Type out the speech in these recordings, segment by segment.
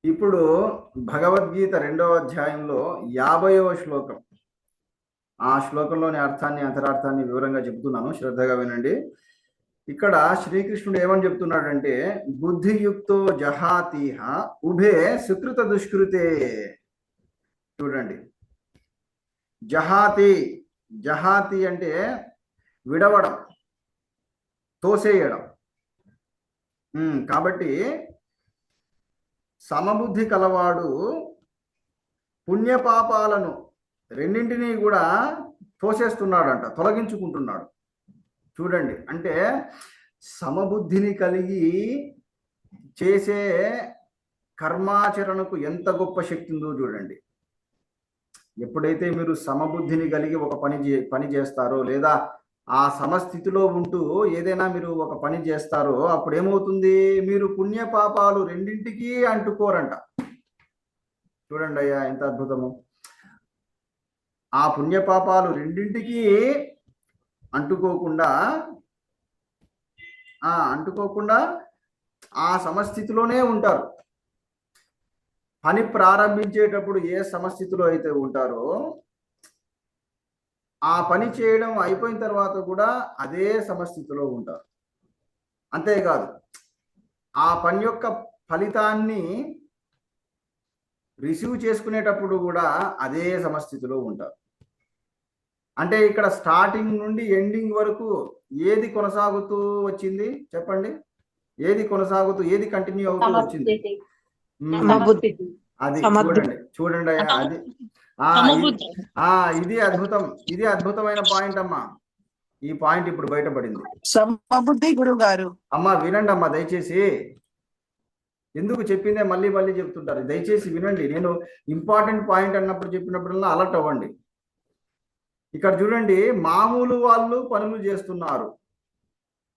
ఇప్పుడు భగవద్గీత 2వ అధ్యాయంలో 50వ శ్లోకం. ఆ శ్లోకంలోని అర్థాన్ని అంతరార్థాన్ని వివరంగా చెప్తున్నాను, శ్రద్ధగా వినండి. ఇక్కడ శ్రీకృష్ణుడు ఏమని చెప్తున్నాడంటే, బుద్ధియుక్తో జహాతీహ ఉభే సుకృత దుష్కృతే. చూడండి, జహాతి జహాతి అంటే విడవడం, తోసేయడం. కాబట్టి సమబుద్ధి కలవాడు పుణ్యపాపాలను రెండింటినీ కూడా తోసేస్తున్నాడంట, తొలగించుకుంటున్నాడు. చూడండి, అంటే సమబుద్ధిని కలిగి చేసే కర్మాచరణకు ఎంత గొప్ప శక్తి ఉందో చూడండి. ఎప్పుడైతే మీరు సమబుద్ధిని కలిగి ఒక పని చేస్తారో, లేదా ఆ సమస్థితిలో ఉంటూ ఏదైనా మీరు ఒక పని చేస్తారో, అప్పుడు ఏమవుతుంది? మీరు పుణ్యపాపాలు రెండింటికి అంటుకోరంట. చూడండి అయ్యా, ఎంత అద్భుతము! ఆ పుణ్యపాపాలు రెండింటికి అంటుకోకుండా ఆ సమస్థితిలోనే ఉంటారు. పని ప్రారంభించేటప్పుడు ఏ సమస్థితిలో అయితే ఉంటారో, ఆ పని చేయడం అయిపోయిన తర్వాత కూడా అదే సమస్థితిలో ఉంటారు. అంతేకాదు, ఆ పని యొక్క ఫలితాన్ని రిసీవ్ చేసుకునేటప్పుడు కూడా అదే సమస్థితిలో ఉంటారు. అంటే ఇక్కడ స్టార్టింగ్ నుండి ఎండింగ్ వరకు ఏది కొనసాగుతూ వచ్చింది చెప్పండి? ఏది కొనసాగుతూ, ఏది కంటిన్యూ అవుతూ వచ్చింది? అది చూడండి అది. ఇది అద్భుతం, ఇది అద్భుతమైన పాయింట్ అమ్మా. ఈ పాయింట్ ఇప్పుడు బయటపడింది. సమబుద్ధి గురువు గారు. అమ్మా వినండి అమ్మా, దయచేసి. ఎందుకు చెప్పిందే మళ్ళీ మళ్ళీ చెప్తుంటారు, దయచేసి వినండి. నేను ఇంపార్టెంట్ పాయింట్ అన్నప్పుడు చెప్పినప్పుడల్లా అలర్ట్ అవ్వండి. ఇక్కడ చూడండి, మామూలు వాళ్ళు పనులు చేస్తున్నారు,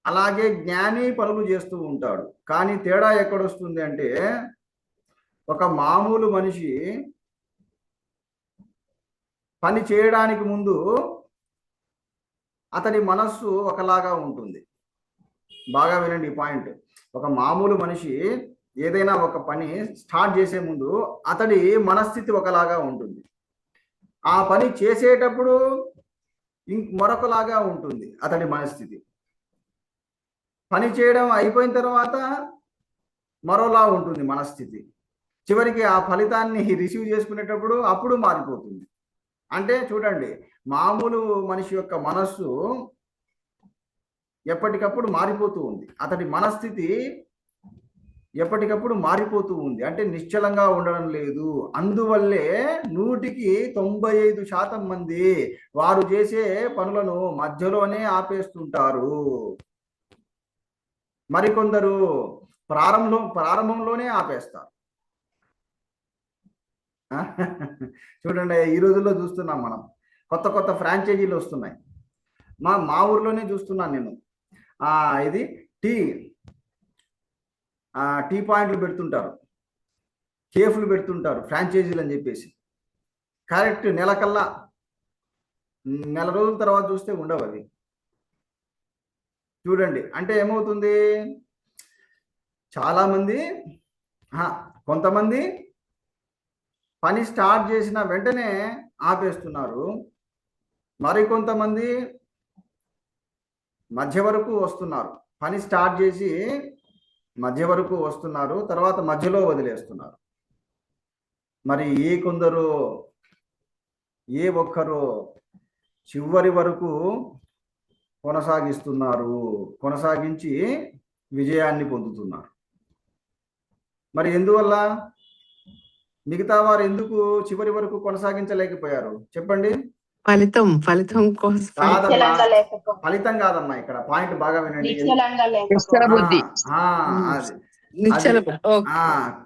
అలాగే జ్ఞాని పనులు చేస్తూ ఉంటాడు. కానీ తేడా ఎక్కడొస్తుంది అంటే, ఒక మామూలు మనిషి పని చేయడానికి ముందు అతని మనస్సు ఒకలాగా ఉంటుంది. బాగా వినండి ఈ పాయింట్. ఒక మామూలు మనిషి ఏదైనా ఒక పని స్టార్ట్ చేసే ముందు అతడి మనస్థితి ఒకలాగా ఉంటుంది. ఆ పని చేసేటప్పుడు మరొకలాగా ఉంటుంది అతడి మనస్థితి. పని చేయడం అయిపోయిన తర్వాత మరోలా ఉంటుంది మనస్థితి. చివరికి ఆ ఫలితాన్ని రిసీవ్ చేసుకునేటప్పుడు అప్పుడు మారిపోతుంది. అంటే చూడండి, మామూలు మనిషి యొక్క మనస్సు ఎప్పటికప్పుడు మారిపోతూ ఉంది, అతడి మనస్థితి ఎప్పటికప్పుడు మారిపోతూ ఉంది. అంటే నిశ్చలంగా ఉండడం లేదు. అందువల్లే 100కి 95% మంది వారు చేసే పనులను మధ్యలోనే ఆపేస్తుంటారు. మరికొందరు ప్రారంభంలోనే ఆపేస్తారు. చూడండి, ఈ రోజుల్లో చూస్తున్నాం మనం, కొత్త కొత్త ఫ్రాంచైజీలు వస్తున్నాయి. మా ఊర్లోనే చూస్తున్నాను నేను. ఇది టీ పాయింట్లు పెడుతుంటారు, కేఫ్లు పెడుతుంటారు, ఫ్రాంచైజీలు అని చెప్పేసి. కరెక్ట్ నెల రోజుల తర్వాత చూస్తే ఉండవు అవి. చూడండి, అంటే ఏమవుతుంది? చాలామంది, కొంతమంది పని స్టార్ట్ చేసిన వెంటనే ఆపేస్తున్నారు. మరికొంతమంది మధ్య వరకు వస్తున్నారు, పని స్టార్ట్ చేసి మధ్య వరకు వస్తున్నారు, తర్వాత మధ్యలో వదిలేస్తున్నారు. మరి ఏ ఒక్కరు చివరి వరకు కొనసాగించి విజయాన్ని పొందుతున్నారు. మరి ఎందువల్ల? మిగతా వారు ఎందుకు చివరి వరకు కొనసాగించలేకపోయారు చెప్పండి? ఫలితం కోసం. ఫలితం కాదమ్మా, ఇక్కడ పాయింట్ బాగా వినండి.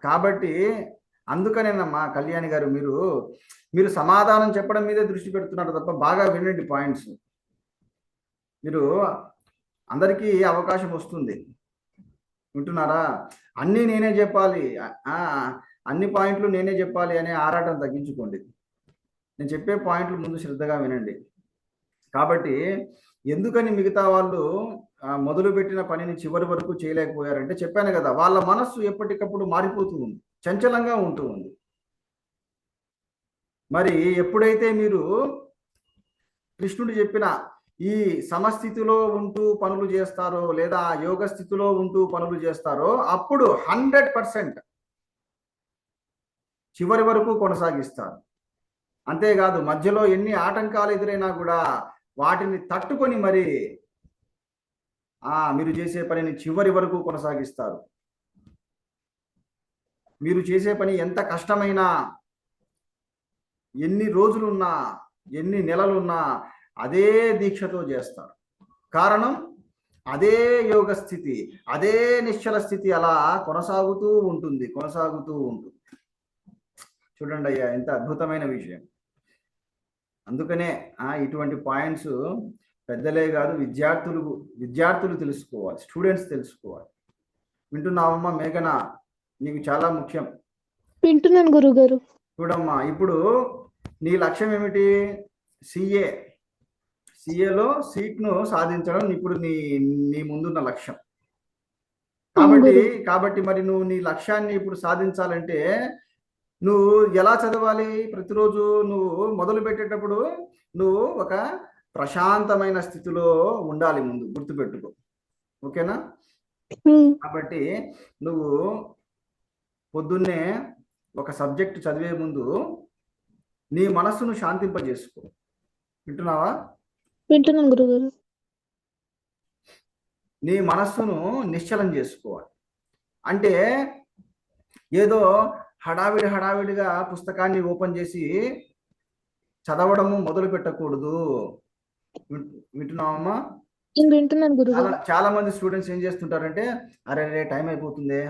కాబట్టి అందుకనేనమ్మా కళ్యాణి గారు, మీరు సమాధానం చెప్పడం మీదే దృష్టి పెడుతున్నారు తప్ప బాగా వినండి పాయింట్స్. మీరు అందరికీ అవకాశం వస్తుంది, వింటున్నారా? అన్నీ నేనే చెప్పాలి, అన్ని పాయింట్లు నేనే చెప్పాలి అనే ఆరాటం తగ్గించుకోండి. నేను చెప్పే పాయింట్లు ముందు శ్రద్ధగా వినండి. కాబట్టి ఎందుకని మిగతా వాళ్ళు మొదలుపెట్టిన పనిని చివరి వరకు చేయలేకపోయారంటే చెప్పాను కదా, వాళ్ళ మనస్సు ఎప్పటికప్పుడు మారిపోతూ ఉంది, చంచలంగా ఉంటూ ఉంది. మరి ఎప్పుడైతే మీరు కృష్ణుడు చెప్పిన ఈ సమస్థితిలో ఉంటూ పనులు చేస్తారో, లేదా యోగ స్థితిలో ఉంటూ పనులు చేస్తారో, అప్పుడు 100% చివరి వరకు కొనసాగిస్తారు. అంతేకాదు, మధ్యలో ఎన్ని ఆటంకాలు ఎదురైనా కూడా వాటిని తట్టుకొని మరి మీరు చేసే పనిని చివరి వరకు కొనసాగిస్తారు. మీరు చేసే పని ఎంత కష్టమైనా, ఎన్ని రోజులున్నా, ఎన్ని నెలలున్నా అదే దీక్షతో చేస్తారు. కారణం అదే యోగ స్థితి, అదే నిశ్చల స్థితి అలా కొనసాగుతూ ఉంటుంది. చూడండి అయ్యా, ఎంత అద్భుతమైన విషయం. అందుకనే ఇటువంటి పాయింట్స్ పెద్దలే కాదు, విద్యార్థులు తెలుసుకోవాలి, స్టూడెంట్స్ తెలుసుకోవాలి. వింటున్నావమ్మా మేఘన? నీకు చాలా ముఖ్యం. వింటున్నాను గురుగారు. చూడమ్మా, ఇప్పుడు నీ లక్ష్యం ఏమిటి? సిఏలో సీట్ను సాధించడం ఇప్పుడు నీ ముందున్న లక్ష్యం. కాబట్టి మరి నువ్వు నీ లక్ష్యాన్ని ఇప్పుడు సాధించాలంటే నువ్వు ఎలా చదవాలి? ప్రతిరోజు నువ్వు మొదలు పెట్టేటప్పుడు నువ్వు ఒక ప్రశాంతమైన స్థితిలో ఉండాలి, ముందు గుర్తుపెట్టుకో. ఓకేనా? కాబట్టి నువ్వు పొద్దున్నే ఒక సబ్జెక్ట్ చదివే ముందు నీ మనస్సును శాంతింపజేసుకో. వింటున్నావా? వింటున్నాను గురుగారు. నీ మనస్సును నిశ్చలం చేసుకోవాలి. అంటే ఏదో హడావిడిగా పుస్తకాన్ని ఓపెన్ చేసి చదవడము మొదలు పెట్టకూడదు. వింటున్నావమ్మా? వింటున్నాను గురుగారు. చాలా మంది స్టూడెంట్స్ ఏం చేస్తుంటారంటే, అరే టైం అయిపోతుంది,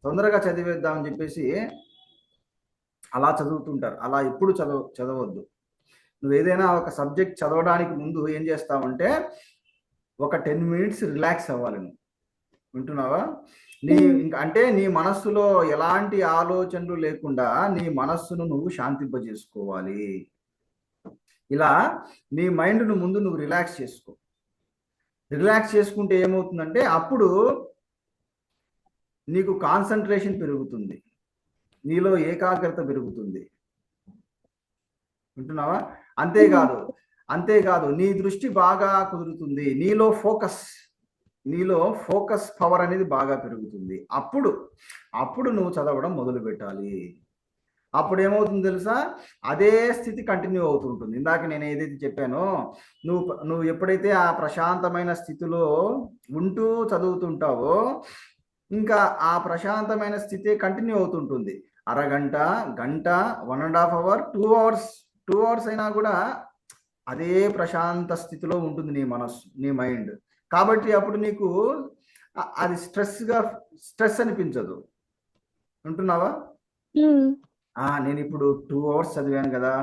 తొందరగా చదివేద్దామని చెప్పేసి అలా చదువుతుంటారు. అలా ఎప్పుడు చదవద్దు. నువ్వు ఏదైనా ఒక సబ్జెక్ట్ చదవడానికి ముందు ఏం చేస్తావంటే ఒక 10 minutes రిలాక్స్ అవ్వాలి నువ్వు. వింటున్నావా? అంటే నీ మనస్సులో ఎలాంటి ఆలోచనలు లేకుండా నీ మనస్సును నువ్వు శాంతింపజేసుకోవాలి. ఇలా నీ మైండ్ను ముందు నువ్వు రిలాక్స్ చేసుకో. రిలాక్స్ చేసుకుంటే ఏమవుతుందంటే అప్పుడు నీకు కాన్సన్ట్రేషన్ పెరుగుతుంది, నీలో ఏకాగ్రత పెరుగుతుంది. వింటున్నావా? అంతేకాదు నీ దృష్టి బాగా కుదురుతుంది, నీలో ఫోకస్ పవర్ అనేది బాగా పెరుగుతుంది. అప్పుడు నువ్వు చదవడం మొదలు పెట్టాలి. అప్పుడు ఏమవుతుంది తెలుసా? అదే స్థితి కంటిన్యూ అవుతుంటుంది. ఇందాక నేను ఏదైతే చెప్పానో, నువ్వు ఎప్పుడైతే ఆ ప్రశాంతమైన స్థితిలో ఉంటూ చదువుతుంటావో ఇంకా ఆ ప్రశాంతమైన స్థితి కంటిన్యూ అవుతుంటుంది. అరగంట, గంట, 1.5 hour, 2 hours, 2 hours అయినా కూడా అదే ప్రశాంత స్థితిలో ఉంటుంది నీ మనస్సు, నీ మైండ్. కాబట్టి అప్పుడు నీకు అది స్ట్రెస్ అనిపించదు. వింటున్నావా? నేను ఇప్పుడు 2 hours చదివాను కదా,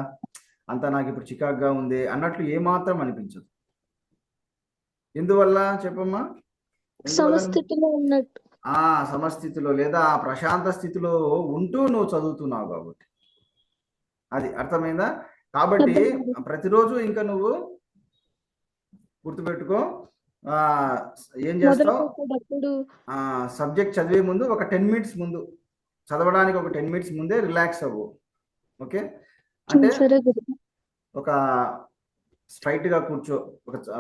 అంతా నాకు ఇప్పుడు చికాగ్గా ఉంది అన్నట్లు ఏమాత్రం అనిపించదు. ఎందువల్ల చెప్పమ్మా? సమస్థితిలో లేదా ప్రశాంత స్థితిలో ఉంటూ నువ్వు చదువుతున్నావు కాబట్టి. అది అర్థమైందా? కాబట్టి ప్రతిరోజు ఇంకా నువ్వు గుర్తుపెట్టుకో, ఏం చేస్తావు? సబ్జెక్ట్ చదివే ముందు ఒక 10 minutes ముందు, చదవడానికి ఒక 10 minutes ముందే రిలాక్స్ అవ్వు. ఓకే? అంటే ఒక స్ట్రైట్గా కూర్చో,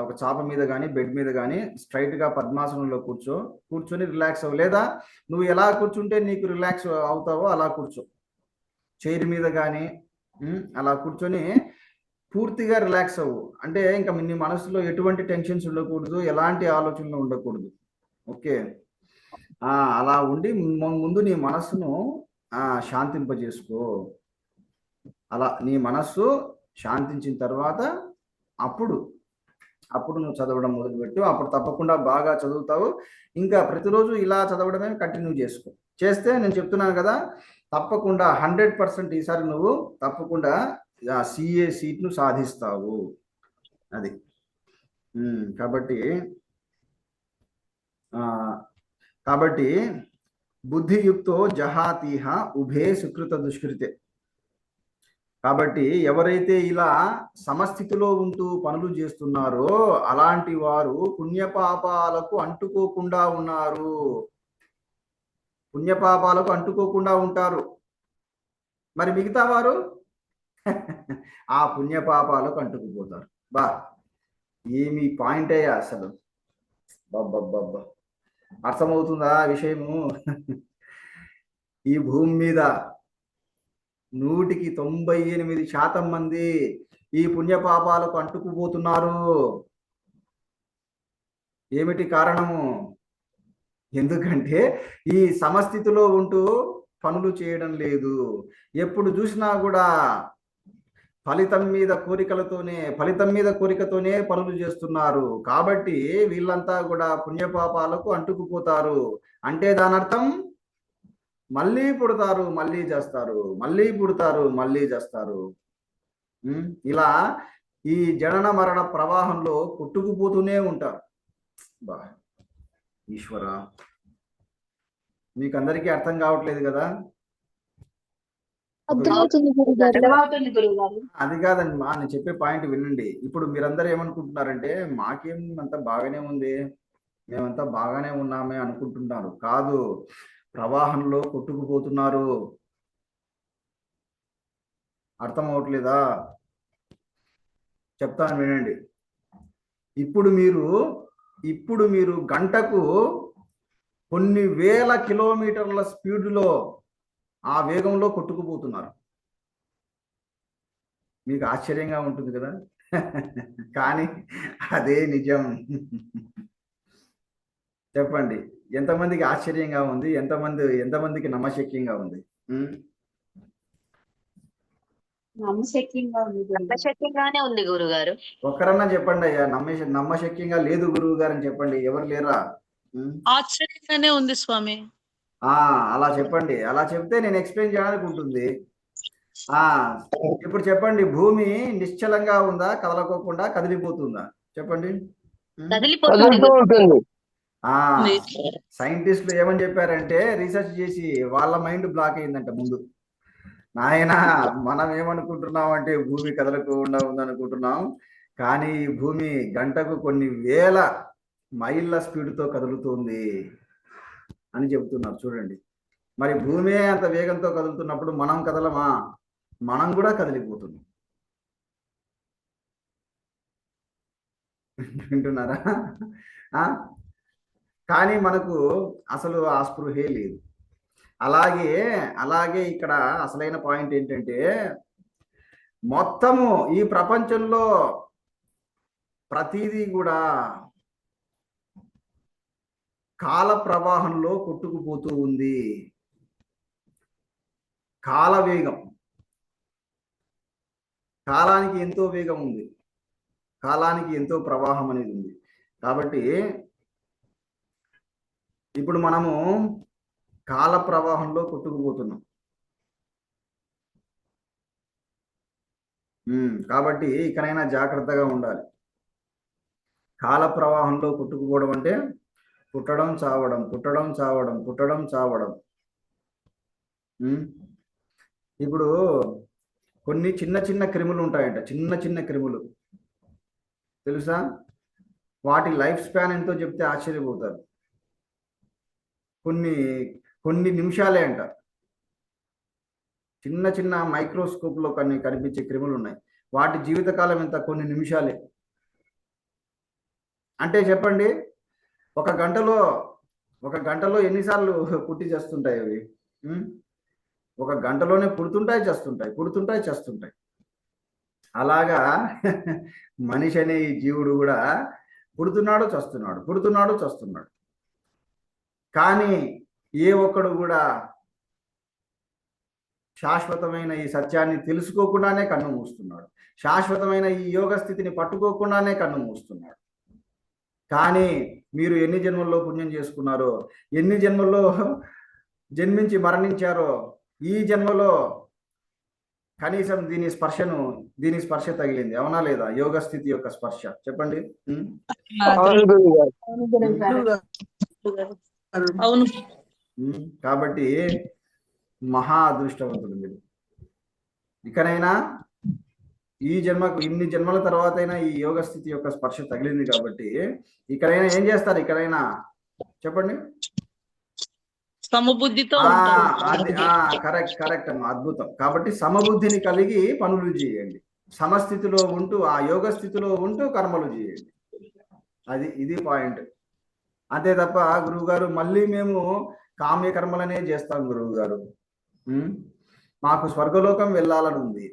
ఒక చాప మీద కానీ బెడ్ మీద కానీ స్ట్రైట్గా పద్మాసనంలో కూర్చొని రిలాక్స్ అవ్వు. లేదా నువ్వు ఎలా కూర్చుంటే నీకు రిలాక్స్ అవుతావో అలా కూర్చో. చైర్ మీద కానీ అలా కూర్చొని పూర్తిగా రిలాక్స్ అవ్వు. అంటే ఇంకా నీ మనసులో ఎటువంటి టెన్షన్స్ ఉండకూడదు, ఎలాంటి ఆలోచనలు ఉండకూడదు. ఓకే? అలా ఉండి ముందు నీ మనస్సును శాంతింపజేసుకో. అలా నీ మనస్సు శాంతించిన తర్వాత అప్పుడు నువ్వు చదవడం మొదలుపెట్టు. అప్పుడు తప్పకుండా బాగా చదువుతావు. ఇంకా ప్రతిరోజు ఇలా చదవడమే కంటిన్యూ చేస్తే నేను చెప్తున్నాను కదా, తప్పకుండా 100% ఈసారి నువ్వు తప్పకుండా సిఏ సీట్ను సాధిస్తావు. అది కాబట్టి బుద్ధియుక్తో జహాతీహ ఉభే సుకృత దుష్కృతే. కాబట్టి ఎవరైతే ఇలా సమస్థితిలో ఉంటూ పనులు చేస్తున్నారో అలాంటి వారు పుణ్యపాపాలకు అంటుకోకుండా ఉన్నారు. పుణ్యపాపాలకు అంటుకోకుండా ఉంటారు. మరి మిగతా వారు ఆ పుణ్యపాపాలకు అంటుకుపోతారు. బా ఏమి పాయింట్ అయ్యా అసలు. బాబ్బా అర్థమవుతుందా విషయము? ఈ భూమి మీద 98% మంది ఈ పుణ్యపాపాలకు అంటుకుపోతున్నారు. ఏమిటి కారణము? ఎందుకంటే ఈ సమస్థితిలో ఉంటూ పనులు చేయడం లేదు. ఎప్పుడు చూసినా కూడా ఫలితం మీద కోరికతోనే పనులు చేస్తున్నారు. కాబట్టి వీళ్ళంతా కూడా పుణ్యపాపాలకు అంటుకుపోతారు. అంటే దాని అర్థం మళ్ళీ పుడతారు, మళ్ళీ చేస్తారు, మళ్ళీ పుడతారు, మళ్ళీ చేస్తారు. ఇలా ఈ జనన మరణ ప్రవాహంలో కొట్టుకుపోతూనే ఉంటారు. బా ఈశ్వర, మీకు అందరికీ అర్థం కావట్లేదు కదా? అర్థమవుతుంది గురుగారు. అది కాదండి మా, నేను చెప్పే పాయింట్ వినండి. ఇప్పుడు మీరందరూ ఏమనుకుంటున్నారంటే మాకేం అంత బాగానే ఉంది, మేమంతా బాగానే ఉన్నామే అనుకుంటున్నారు. కాదు, ప్రవాహంలో కొట్టుకుపోతున్నారు. అర్థం అవట్లేదా? చెప్తాను వినండి. ఇప్పుడు మీరు గంటకు కొన్ని వేల కిలోమీటర్ల స్పీడ్లో ఆ వేగంలో కొట్టుకుపోతున్నారు. మీకు ఆశ్చర్యంగా ఉంటుంది కదా? కానీ అదే నిజం. చెప్పండి, ఎంతమందికి ఆశ్చర్యంగా ఉంది? ఎంతమందికి నమ్మశక్యంగా ఉంది? నమ్మశక్యంగానే ఉంది గురుగారు. ఒక్కరన్నా చెప్పండి అయ్యా, నమ్మశక్యంగా లేదు గురువు గారు అని చెప్పండి. ఎవరు లేరా? ఆశ్చర్యంగానే ఉంది స్వామి. అలా చెప్పండి. అలా చెప్తే నేను ఎక్స్ప్లెయిన్ చేయడానికి ఉంటుంది. ఇప్పుడు చెప్పండి, భూమి నిశ్చలంగా ఉందా, కదలకోకుండా కదిలిపోతుందా? చెప్పండి. సైంటిస్టులు ఏమని చెప్పారంటే, రీసెర్చ్ చేసి వాళ్ళ మైండ్ బ్లాక్ అయిందంట ముందు. నాయన, మనం ఏమనుకుంటున్నాం అంటే భూమి కదలకుండా ఉందనుకుంటున్నాం, కానీ ఈ భూమి గంటకు కొన్ని వేల మైళ్ళ స్పీడ్తో కదులుతుంది అని చెబుతున్నారు. చూడండి, మరి భూమి అంత వేగంతో కదులుతున్నప్పుడు మనం కదలమా? మనం కూడా కదిలిపోతున్నాం. వింటున్నారా? కానీ మనకు అసలు ఆ స్పృహే లేదు. అలాగే ఇక్కడ అసలైన పాయింట్ ఏంటంటే, మొత్తము ఈ ప్రపంచంలో ప్రతిదీ కూడా కాల ప్రవాహంలో కొట్టుకుపోతూ ఉంది. కాల వేగం, కాలానికి ఎంతో వేగం ఉంది, కాలానికి ఎంతో ప్రవాహం అనేది ఉంది. కాబట్టి ఇప్పుడు మనము కాల ప్రవాహంలో కొట్టుకుపోతున్నాం. కాబట్టి ఇకనైనా జాగ్రత్తగా ఉండాలి. కాల ప్రవాహంలో కొట్టుకుపోవడం అంటే పుట్టడం చావడం, పుట్టడం చావడం, పుట్టడం చావడం. ఇప్పుడు కొన్ని చిన్న చిన్న క్రిములు ఉంటాయంట, చిన్న చిన్న క్రిములు తెలుసా? వాటి లైఫ్ స్పాన్ ఎంతో చెప్తే ఆశ్చర్యపోతారు. కొన్ని నిమిషాలే అంట. చిన్న చిన్న మైక్రోస్కోప్లో కనిపించే క్రిములు ఉన్నాయి. వాటి జీవితకాలం ఎంత? కొన్ని నిమిషాలే. అంటే చెప్పండి, ఒక గంటలో ఎన్నిసార్లు పుట్టి చేస్తుంటాయి అవి? ఒక గంటలోనే పుడుతుంటాయి, చేస్తుంటాయి. అలాగా మనిషి అనే ఈ జీవుడు కూడా పుడుతున్నాడు, చస్తున్నాడు. కానీ ఏ ఒక్కడు కూడా శాశ్వతమైన ఈ సత్యాన్ని తెలుసుకోకుండానే కన్ను మూస్తున్నాడు. శాశ్వతమైన ఈ యోగ స్థితిని పట్టుకోకుండానే కన్ను మూస్తున్నాడు. కానీ మీరు ఎన్ని జన్మల్లో పుణ్యం చేసుకున్నారో, ఎన్ని జన్మల్లో జన్మించి మరణించారో, ఈ జన్మలో కనీసం దీని స్పర్శ తగిలింది, అవునా లేదా? యోగ స్థితి యొక్క స్పర్శ. చెప్పండి. అవును. కాబట్టి మహా అదృష్టవంతుడు మీరు. ఇకనైనా ఈ జన్మకు ఇన్ని జన్మల తర్వాత అయినా ఈ యోగ స్థితి యొక్క స్పర్శ తగిలింది కాబట్టి ఇకనైనా ఏం చేస్తారు? ఇకనైనా చెప్పండి. సమబుద్ధితో ఆ ఉంటారు. అది కరెక్ట్ కరెక్ట్ అమ్మా, అద్భుతం. కాబట్టి సమబుద్ధిని కలిగి పనులు చేయండి, సమస్థితిలో ఉంటూ ఆ యోగ స్థితిలో ఉంటూ కర్మలు చేయండి. ఇది పాయింట్. అంతే తప్ప గురువు గారు మళ్ళీ మేము కామ్య కర్మలనే చేస్తాం గురువు గారు, మాకు స్వర్గలోకం వెళ్ళాలని ఉంది,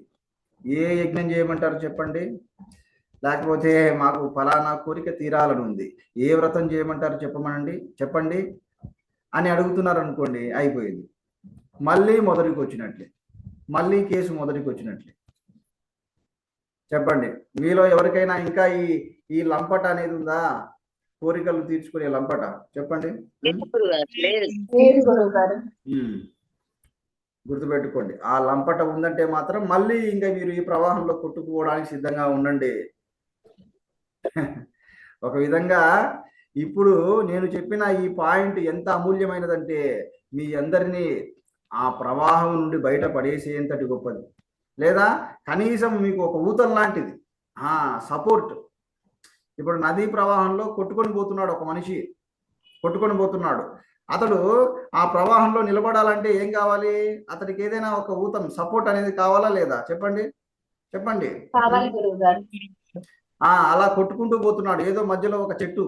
ఏ యజ్ఞం చేయమంటారు చెప్పండి, లేకపోతే మాకు ఫలానా కోరిక తీరాలని ఉంది, ఏ వ్రతం చేయమంటారు చెప్పండి అని అడుగుతున్నారు అనుకోండి, అయిపోయింది. మళ్ళీ మొదటికి వచ్చినట్లే, మళ్ళీ కేసు మొదటికి వచ్చినట్లే. చెప్పండి, మీలో ఎవరికైనా ఇంకా ఈ లంపట అనేది ఉందా? కోరికలు తీర్చుకునే లంపట చెప్పండి. లేదు గురుగారు, లేదు. లేదు గురువు గారు. గుర్తుపెట్టుకోండి, ఆ లంపట ఉందంటే మాత్రం మళ్ళీ ఇంకా మీరు ఈ ప్రవాహంలో కొట్టుకుపోవడానికి సిద్ధంగా ఉండండి. ఒక విధంగా ఇప్పుడు నేను చెప్పిన ఈ పాయింట్ ఎంత అమూల్యమైనదంటే మీ అందరినీ ఆ ప్రవాహం నుండి బయట పడేసేంతటి గొప్పది, లేదా కనీసం మీకు ఒక ఊతం లాంటిది సపోర్ట్. ఇప్పుడు నదీ ప్రవాహంలో కొట్టుకొని పోతున్నాడు ఒక మనిషి, కొట్టుకొని పోతున్నాడు. అతడు ఆ ప్రవాహంలో నిలబడాలంటే ఏం కావాలి? అతడికి ఏదైనా ఒక ఊతం సపోర్ట్ అనేది కావాలా లేదా? చెప్పండి. కావాలి గురువు గారు. అలా కొట్టుకుంటూ పోతున్నాడు. ఏదో మధ్యలో ఒక చెట్టు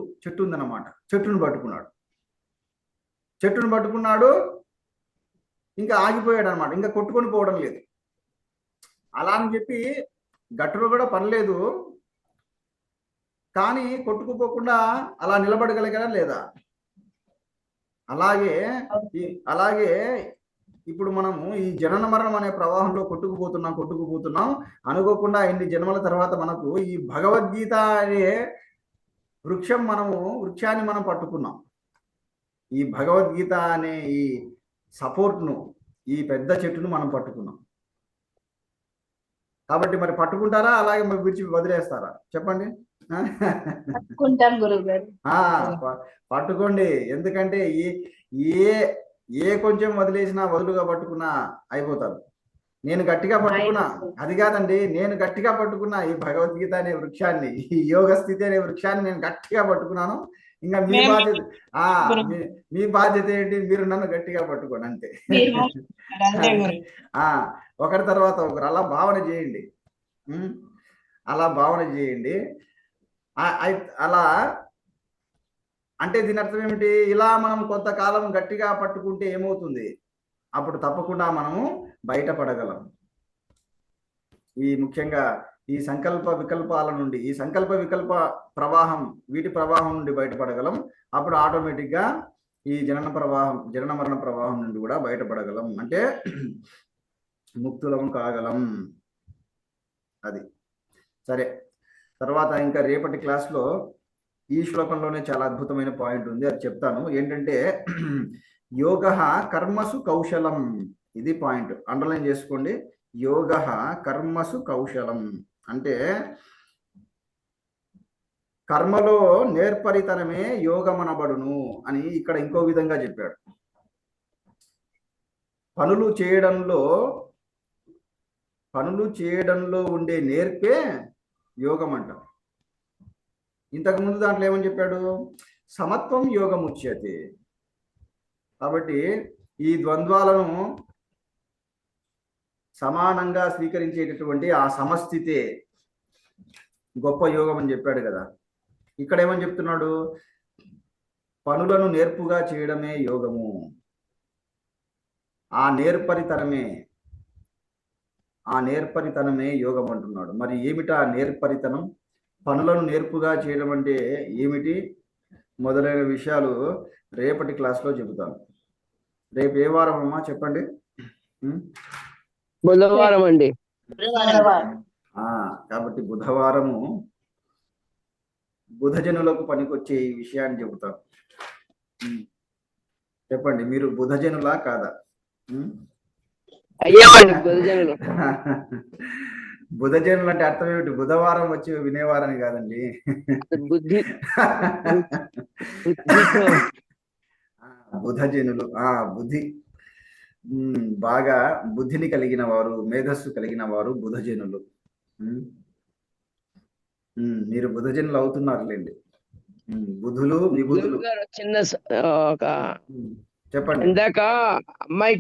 ఉందన్నమాట, చెట్టును పట్టుకున్నాడు, ఇంకా ఆగిపోయాడు అనమాట, ఇంకా కొట్టుకొని పోవడం లేదు. అలా అని చెప్పి గట్టులో కూడా పనిలేదు, కానీ కొట్టుకుపోకుండా అలా నిలబడగలిగాడా లేదా? అలాగే ఇప్పుడు మనము ఈ జనన మరణం అనే ప్రవాహంలో కొట్టుకుపోతున్నాం అనుకోకుండా ఇన్ని జన్మల తర్వాత మనకు ఈ భగవద్గీత అనే వృక్షాన్ని మనం పట్టుకున్నాం. ఈ భగవద్గీత అనే ఈ సపోర్ట్ను, ఈ పెద్ద చెట్టును మనం పట్టుకున్నాం. కాబట్టి మరి పట్టుకుంటారా, అలాగే మరి విడిచి వదిలేస్తారా? చెప్పండి. పట్టుకుంటాం గురువు గారు. పట్టుకోండి. ఎందుకంటే ఏ కొంచెం వదిలేసినా వదులుగా పట్టుకున్నా అయిపోతారు. నేను గట్టిగా పట్టుకున్నా, అది కాదండి, నేను గట్టిగా పట్టుకున్నా ఈ భగవద్గీత అనే వృక్షాన్ని, ఈ యోగ స్థితి అనే వృక్షాన్ని నేను గట్టిగా పట్టుకున్నాను. ఇంకా మీ బాధ్యత ఏంటి? మీరు నన్ను గట్టిగా పట్టుకోండి అంతే. ఒకరి తర్వాత ఒకరు అలా భావన చేయండి. అలా అంటే దీని అర్థం ఏమిటి? ఇలా మనం కొంతకాలం గట్టిగా పట్టుకుంటే ఏమవుతుంది? అప్పుడు తప్పకుండా మనము బయటపడగలం. ముఖ్యంగా ఈ సంకల్ప వికల్పాల నుండి, ఈ సంకల్ప వికల్ప ప్రవాహం, వీటి ప్రవాహం నుండి బయటపడగలం. అప్పుడు ఆటోమేటిక్గా ఈ జనన మరణ ప్రవాహం నుండి కూడా బయటపడగలం, అంటే ముక్తులం కాగలం. అది సరే. తర్వాత ఇంకా రేపటి క్లాస్లో ఈ శ్లోకంలోనే చాలా అద్భుతమైన పాయింట్ ఉంది, అది చెప్తాను. ఏంటంటే యోగ కర్మసు కౌశలం, ఇది పాయింట్, అండర్లైన్ చేసుకోండి. యోగ కర్మసు కౌశలం అంటే కర్మలో నేర్పరితనమే యోగమనబడును అని ఇక్కడ ఇంకో విధంగా చెప్పాడు. పనులు చేయడంలో ఉండే నేర్పే యోగం అంట. ఇంతకుముందు దాంట్లో ఏమని చెప్పాడు? సమత్వం యోగం ఉచ్యతే. కాబట్టి ఈ ద్వంద్వాలను సమానంగా స్వీకరించేటటువంటి ఆ సమస్థితే గొప్ప యోగం అని చెప్పాడు కదా. ఇక్కడ ఏమని చెప్తున్నాడు? పనులను నేర్పుగా చేయడమే యోగము, ఆ నేర్పరితనమే యోగం అంటున్నాడు. మరి ఏమిటా నేర్పరితనం? పనులను నేర్పుగా చేయడం అంటే ఏమిటి? మొదలైన విషయాలు రేపటి క్లాస్లో చెబుతాను. రేపు ఏ వారం అమ్మా చెప్పండి? బుధవారం అండి. కాబట్టి బుధవారము బుధజనులకు పనికొచ్చే ఈ విషయాన్ని చెబుతాను. చెప్పండి, మీరు బుధజనులా కాదా? బుధజనులు అంటే అర్థం ఏమిటి? బుధవారం వచ్చి వినేవారని కాదండి, బుధజనులు. బుద్ధి బాగా బుద్ధిని కలిగిన వారు, మేధస్సు కలిగిన వారు బుధజనులు. ఉమ్, మీరు బుధజనులు అవుతున్నారులేండి. బుధులు విబుధులు. గురువు గారు చిన్న ఒక చెప్పండి. ఇందాక అమ్మాయికి